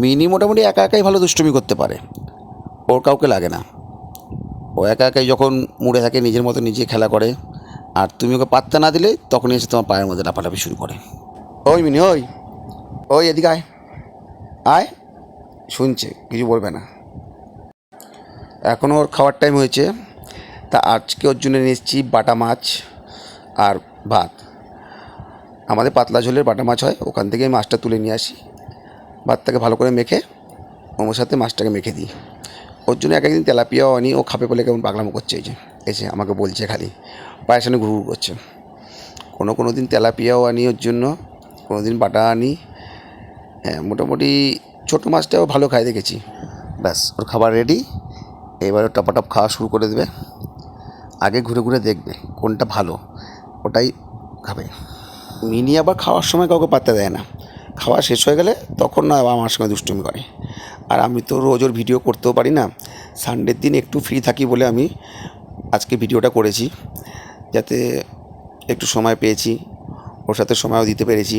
Mini মোটামুটি একা একাই ভালো দুষ্টুমি করতে পারে, ওর কাউকে লাগে না। ও একা একাই যখন মুড়ে থাকে নিজের মতো নিজে খেলা করে, আর তুমি ওকে পাত্তা না দিলে তখনই এসে তোমার পায়ের মধ্যে লাফালাফি শুরু করে। ওই মিনি, ওই ওই এদিকে আয়, আয়। শুনছে, কিছু বলবে না। এখনও ওর খাওয়ার টাইম হয়েছে, তা আজকে ওর জন্য নিয়ে এসেছি বাটা মাছ আর ভাত। আমাদের পাতলা ঝোলের বাটা মাছ হয়, ওখান থেকে মাছটা তুলে নিয়ে আসি, ভাতটাকে ভালো করে মেখে ওর সাথে মাছটাকে মেখে দিই। ওর জন্য এক একদিন তেলাপিয়াও আনি, ও খাবে বলে কেমন পাগলামো করছে, এই যে এসে আমাকে বলছে, খালি পায়ের সামনে ঘুরঘুর করছে। কোনো দিন তেলাপিয়াও আনি ওর জন্য, কোনো দিন বাটা আনি। হ্যাঁ, মোটামুটি ছোটো মাছটাও ভালো খাই দেখেছি। ব্যাস, ওর খাবার রেডি। এবারে টপাটপ খাওয়া শুরু করে দেবে। আগে ঘুরে ঘুরে দেখবে কোনটা ভালো, ওটাই খাবে। মিনি আবার খাওয়ার সময় কাউকে পাত্তা দেয় না, খাওয়া শেষ হয়ে গেলে তখন না আবার আমার সঙ্গে দুষ্টুমি করে। আর আমি তো রোজ ওর ভিডিও করতেও পারি না, সানডের দিন একটু ফ্রি থাকি বলে আমি আজকে ভিডিওটা করেছি, যাতে একটু সময় পেয়েছি, ওর সাথে সময়ও দিতে পেরেছি।